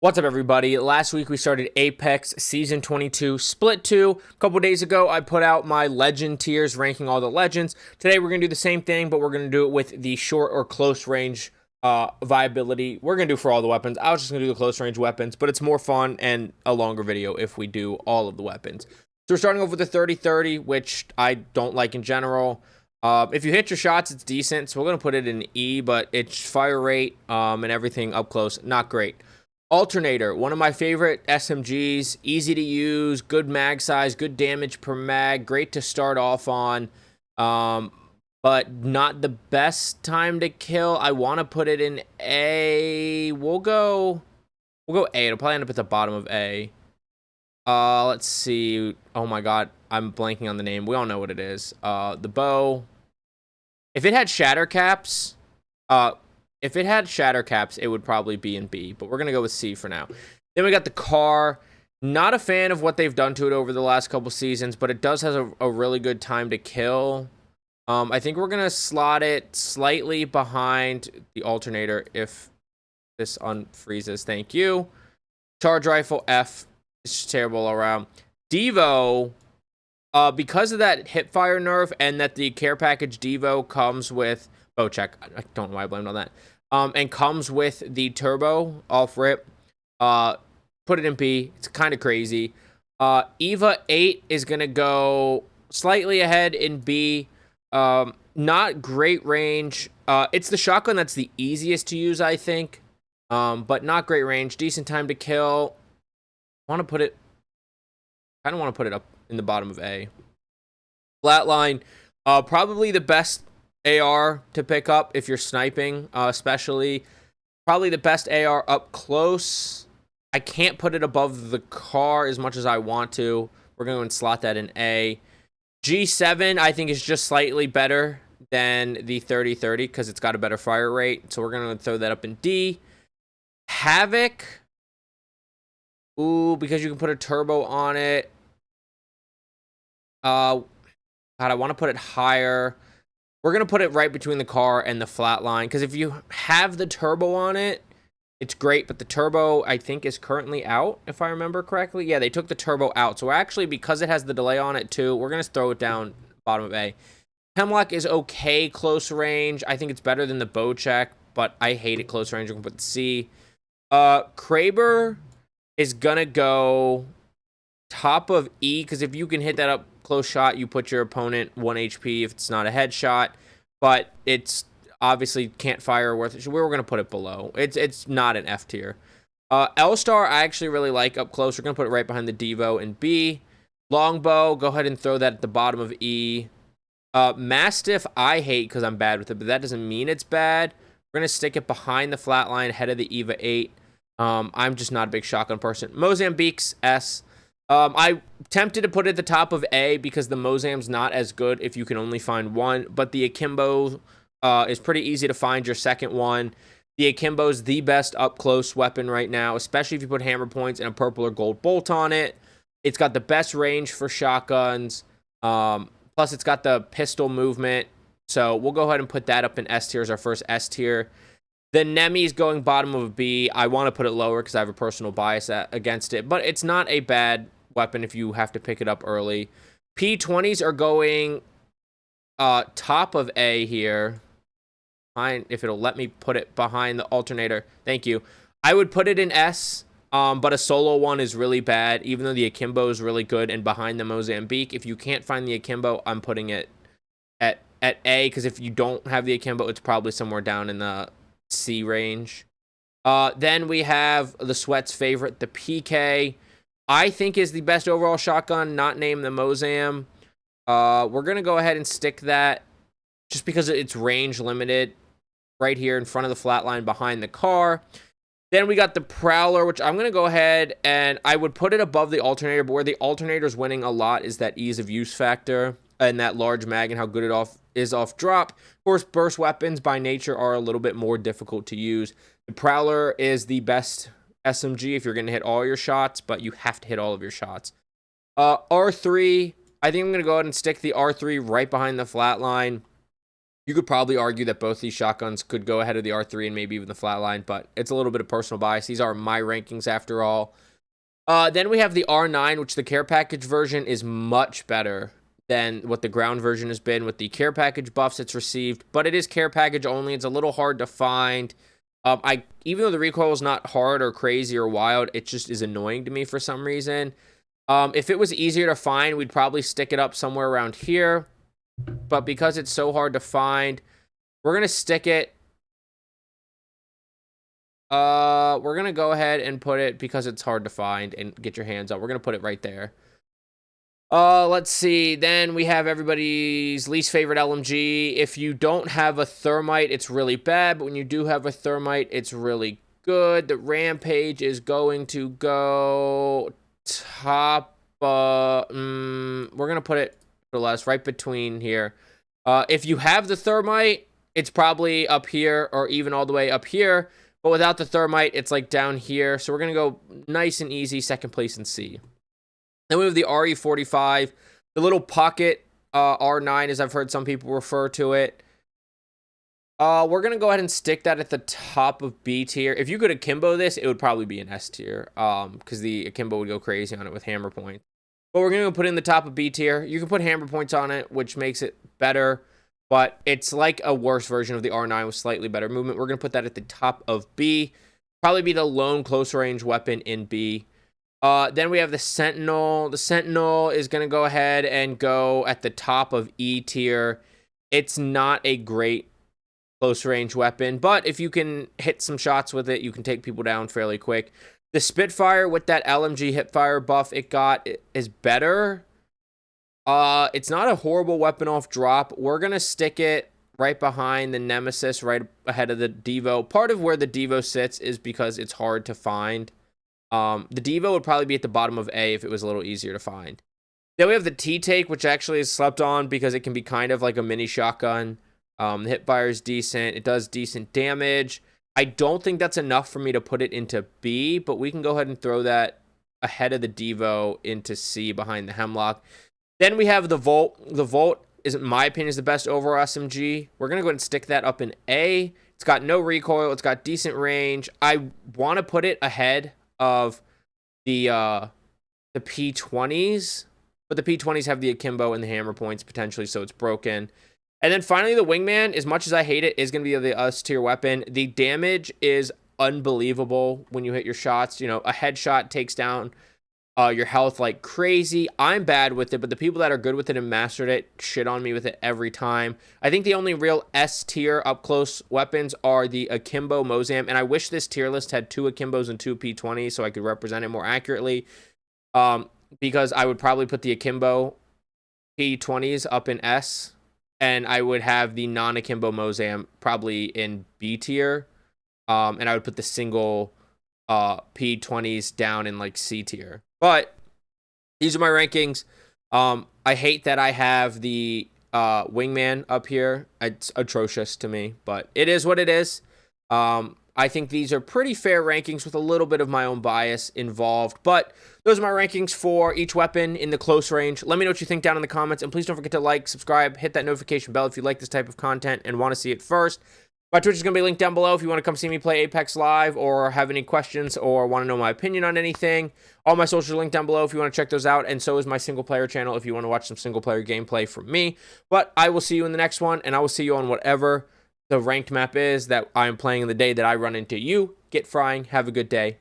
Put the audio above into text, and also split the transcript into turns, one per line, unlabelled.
What's up, everybody? Last week we started Apex Season 22 Split 2. A couple days ago, I put out my legend tiers, ranking all the legends. Today we're going to do the same thing, but we're going to do it with the short or close range viability. We're going to do for all the weapons. I was just going to do the close range weapons, but it's more fun and a longer video if we do all of the weapons. So we're starting off with the 30-30, which I don't like in general. If you hit your shots, it's decent, so we're going to put it in E, but its fire rate and everything up close, not great. Alternator, one of my favorite SMGs, easy to use, good mag size, good damage per mag, great to start off on, but not the best time to kill. I want to put it in A. We'll go A. It'll probably end up at the bottom of A. Let's see. Oh my god, I'm blanking on the name. We all know what it is. The bow. If it had shatter caps, it would probably be in B, but we're going to go with C for now. Then we got the car. Not a fan of what they've done to it over the last couple seasons, but it does have a really good time to kill. I think we're going to slot it slightly behind the alternator if this unfreezes. Thank you. Charge rifle, F. It's just terrible all around. Devo, because of that hipfire nerf and that the care package Devo comes with... Oh, check. I don't know why I blamed on that. And comes with the turbo off rip. Put it in B. It's kind of crazy. Eva 8 is going to go slightly ahead in B. Not great range. It's the shotgun that's the easiest to use, I think. But not great range. Decent time to kill. I kind of want to put it up in the bottom of A. Flatline. Probably the best AR to pick up if you're sniping, especially. Probably the best AR up close. I can't put it above the car as much as I want to. We're going to slot that in A. G7, I think, is just slightly better than the 30-30 because it's got a better fire rate. So we're going to throw that up in D. Havoc. Ooh, because you can put a turbo on it. God, I want to put it higher. We're going to put it right between the car and the flatline, because if you have the turbo on it, it's great, but the turbo, I think, is currently out, if I remember correctly. Yeah, they took the turbo out, so actually, because it has the delay on it, too, we're going to throw it down bottom of A. Hemlock is okay close range. I think it's better than the bow check, but I hate it close range. We're going to put C. Kraber is going to go top of E, because if you can hit that up close shot, you put your opponent 1 HP if it's not a headshot, but it's obviously can't fire worth it. So we were going to put it below. It's not an F tier. L-Star I actually really like up close. We're going to put it right behind the Devo in B. Longbow, go ahead and throw that at the bottom of E. Mastiff I hate because I'm bad with it, but that doesn't mean it's bad. We're going to stick it behind the flatline ahead of the Eva 8. I'm just not a big shotgun person. Mozambique's S. I tempted to put it at the top of A because the Mozam's not as good if you can only find one, but the Akimbo is pretty easy to find your second one. The Akimbo's the best up-close weapon right now, especially if you put hammer points and a purple or gold bolt on it. It's got the best range for shotguns, plus it's got the pistol movement, so we'll go ahead and put that up in S tier as our first S tier. The Nemi's going bottom of B. I want to put it lower because I have a personal bias against it, but it's not a bad weapon if you have to pick it up early. P20s are going top of A here. Fine, if it'll let me put it behind the alternator. Thank you. I would put it in S, but a solo one is really bad, even though the Akimbo is really good and behind the Mozambique. If you can't find the Akimbo, I'm putting it at A, because if you don't have the Akimbo, it's probably somewhere down in the C range. Then we have the Sweat's favorite, the PK. I think is the best overall shotgun, not named the Mozam. We're going to go ahead and stick that just because it's range limited right here in front of the flatline behind the car. Then we got the Prowler, which I'm going to go ahead and I would put it above the alternator, but where the alternator is winning a lot is that ease of use factor and that large mag and how good it is off drop. Of course, burst weapons by nature are a little bit more difficult to use. The Prowler is the best SMG if you're going to hit all your shots, but you have to hit all of your shots. R3, I think I'm going to go ahead and stick the R3 right behind the flatline. You could probably argue that both these shotguns could go ahead of the R3 and maybe even the Flatline, but it's a little bit of personal bias. These are my rankings after all. Then we have the R9, which the care package version is much better than what the ground version has been with the care package buffs it's received, but it is care package only. It's a little hard to find. Even though the recoil is not hard or crazy or wild, it just is annoying to me for some reason. If it was easier to find, we'd probably stick it up somewhere around here. But because it's so hard to find, we're going to stick it. We're going to go ahead and put it, because it's hard to find and get your hands on. We're going to put it right there. Let's see. Then we have everybody's least favorite LMG. If you don't have a thermite, it's really bad. But when you do have a thermite, it's really good. The Rampage is going to go top. We're going to put it for less, right between here. If you have the thermite, it's probably up here or even all the way up here. But without the thermite, it's like down here. So we're going to go nice and easy, second place in C. Then we have the RE45, the little pocket R9, as I've heard some people refer to it. We're going to go ahead and stick that at the top of B tier. If you could akimbo this, it would probably be an S tier, because the akimbo would go crazy on it with hammer points. But we're going to put it in the top of B tier. You can put hammer points on it, which makes it better, but it's like a worse version of the R9 with slightly better movement. We're going to put that at the top of B. Probably be the lone close range weapon in B. Then we have the Sentinel. The Sentinel is going to go ahead and go at the top of E tier. It's not a great close range weapon, but if you can hit some shots with it, you can take people down fairly quick. The Spitfire with that LMG hipfire buff it got is better. It's not a horrible weapon off drop. We're going to stick it right behind the Nemesis, right ahead of the Devo. Part of where the Devo sits is because it's hard to find. The Devo would probably be at the bottom of A if it was a little easier to find. Then we have the T-Take, which actually is slept on because it can be kind of like a mini shotgun. The hipfire is decent. It does decent damage. I don't think that's enough for me to put it into B, but we can go ahead and throw that ahead of the Devo into C behind the Hemlock. Then we have the Volt. The Volt, in my opinion, is the best overall SMG. We're going to go ahead and stick that up in A. It's got no recoil. It's got decent range. I want to put it ahead of the P20s, but the P20s have the akimbo and the hammer points potentially, so it's broken. And then finally, the Wingman, as much as I hate it, is going to be the S tier weapon. The damage is unbelievable when you hit your shots. You know, a headshot takes down your health like crazy. I'm bad with it, but the people that are good with it and mastered it shit on me with it every time. I think the only real S tier up close weapons are the akimbo Mozam, and I wish this tier list had 2 akimbos and 2 P20s so I could represent it more accurately. Because I would probably put the akimbo P20s up in S, and I would have the non-akimbo Mozam probably in B tier. And I would put the single P20s down in like C tier. But these are my rankings. I hate that I have the Wingman up here. It's atrocious to me, but it is what it is. I think these are pretty fair rankings with a little bit of my own bias involved. But those are my rankings for each weapon in the close range. Let me know what you think down in the comments. And please don't forget to like, subscribe, hit that notification bell if you like this type of content and want to see it first. My Twitch is going to be linked down below if you want to come see me play Apex live or have any questions or want to know my opinion on anything. All my socials are linked down below if you want to check those out. And so is my single player channel if you want to watch some single player gameplay from me. But I will see you in the next one, and I will see you on whatever the ranked map is that I'm playing in the day that I run into you. Get frying. Have a good day.